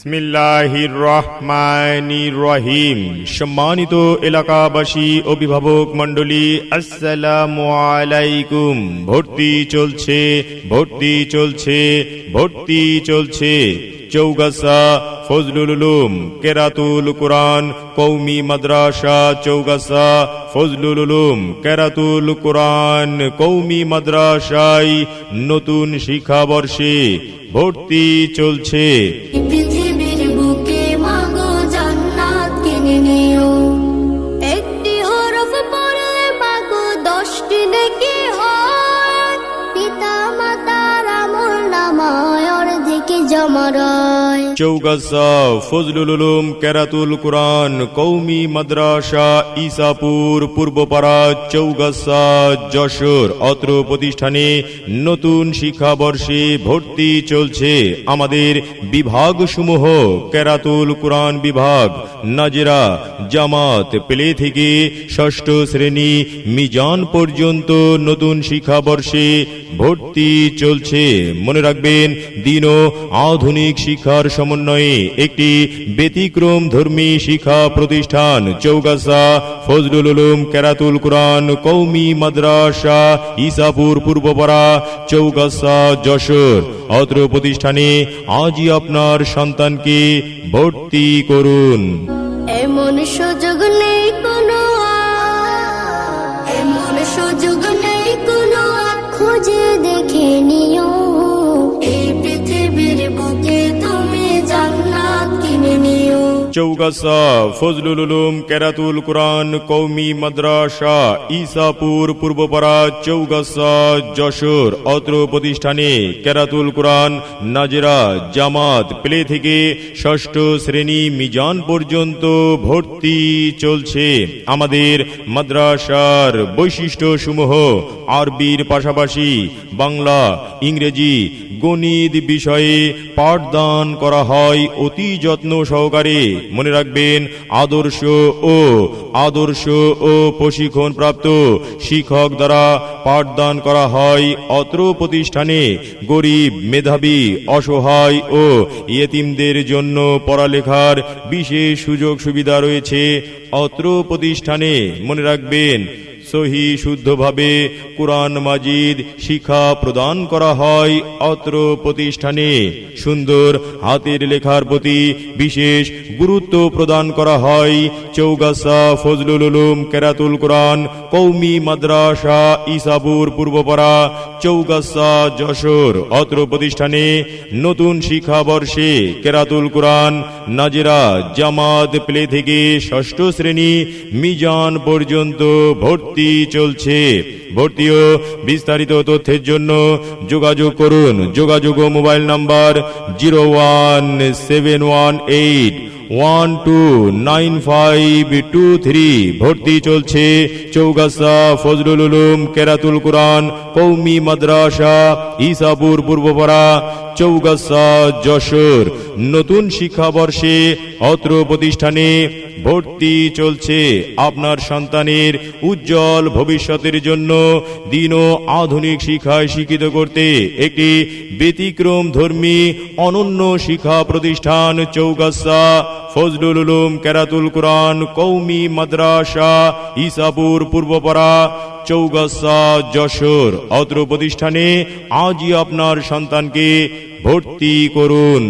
বিসমিল্লাহির রহমানির রহিম। সম্মানিত এলাকাবাসী, অভিভাবক মণ্ডলী, আসসালামু আলাইকুম। ভর্তি চলছে, ভর্তি চলছে, ভর্তি চলছে। চৌগাছা ফজলুল উলুম কেরাতুল কুরআন কওমি মাদ্রাসা, চৌগাছা ফজলুল উলুম কেরাতুল কুরআন কওমি মাদ্রাসায় নতুন শিক্ষাবর্ষে ভর্তি চলছে। পৃথিবীর বুকে মাগো জান্নাত কিনে নিও, একটি হরফ পড়লে মাগো 10টি নেকি হয়, পিতা মাতার আমলনামায় অর্ধেক জমা রয়। চৌগাছা ফজলুল উলুম কেরাতুল কুরআন কওমি মাদ্রাসা, ঈসাপুর পূর্বপাড়া, চৌগাছা, যশোর। অত্র প্রতিষ্ঠানে নতুন শিক্ষাবর্ষে ভর্তি চলছে। আমাদের বিভাগসমূহ: কেরাতুল কুরআন বিভাগ, নাজেরা, জামাত, প্লে থেকে ষষ্ঠ শ্রেণী মিজান পর্যন্ত নতুন শিক্ষাবর্ষে ভর্তি চলছে। মনে রাখবেন, দিন ও আধুনিক শিক্ষার সমন্বয়ে একটি ব্যতিক্রম ধর্মী শিক্ষা প্রতিষ্ঠান চৌগাছা ফজলুল উলুম কেরাতুল কুরআন কওমি মাদ্রাসা, ঈসাপুর পূর্বপাড়া, চৌগাছা, যশোর। অত্র প্রতিষ্ঠানে আজই আপনার সন্তানকে ভর্তি করুন। এমন সুযোগ নেই কোনো, এমন সুযোগ নেই কোনো, খুঁজে দেখে নিও, এই পৃথিবীর বুকে তুমি জান্নাত কিনে নিও। চৌগাছা ফজলুল উলুম কেরাতুল কুরআন কওমি মাদ্রাসা, ঈসাপুর পূর্বপাড়া, চৌগাছা, যশোর। অত্র প্রতিষ্ঠানে কেরাতুল কুরআন, নাজেরা, জামাত, প্লে থেকে ষষ্ঠ শ্রেণী মিজান পর্যন্ত ভর্তি চলছে। আমাদের মাদ্রাসার বৈশিষ্ট্যসমূহ: আরবির পাশাপাশি বাংলা, ইংরেজি, গণিত বিষয়ে পাঠদান করা হয় অতি যত্ন সহকারে। মনে রাখবেন, আদর্শ ও প্রশিক্ষণপ্রাপ্ত শিক্ষক দ্বারা পাঠদান করা হয়। অত্র প্রতিষ্ঠানে গরিব, মেধাবী, অসহায় ও ইয়েতিমদের জন্য পড়ালেখার বিশেষ সুযোগ সুবিধা রয়েছে। অত্র প্রতিষ্ঠানে মনে রাখবেন, সহি শুদ্ধভাবে কুরআন মাজিদ শিক্ষা প্রদান করা হয়। অত্র প্রতিষ্ঠানে সুন্দর হাতের লেখার প্রতি বিশেষ গুরুত্ব প্রদান করা হয়। চৌগাছা ফজলুল উলুম কেরাতুল কুরআন কওমি মাদ্রাসা, ঈসাপুর পূর্বপাড়া, চৌগাছা, যশোর। অত্র প্রতিষ্ঠানে নতুন শিক্ষাবর্ষে কেরাতুল কুরআন, নাজেরা, জামাত, প্লে থেকে ষষ্ঠ শ্রেণী মিজান পর্যন্ত ভর্তি চলছে। ভর্তি ও বিস্তারিত তথ্যের জন্য যোগাযোগ করুন। যোগাযোগ ও মোবাইল নাম্বার 01718129523। ভর্তি চলছে চৌগাছা ফজলুল উলুম কেরাতুল কুরআন কওমি মাদ্রাসা, ঈসাপুর পূর্বপাড়া, চৌগাছা, যশোর। নতুন শিক্ষাবর্ষে অত্র প্রতিষ্ঠানে ভর্তি চলছে। আপনার সন্তানের উজ্জ্বল ভবিষ্যতের জন্য দিন ও আধুনিক শিক্ষায় শিক্ষিত করতে একটি ব্যতিক্রম ধর্মী অনন্য শিক্ষা প্রতিষ্ঠান চৌগাছা ফজলুল উলুম কেরাতুল কুরআন কওমি মাদ্রাসা, ঈসাপুর পূর্বপাড়া, চৌগাছা, যশোর। অত্র প্রতিষ্ঠানে আজই আপনার সন্তানকে ভর্তি করুন।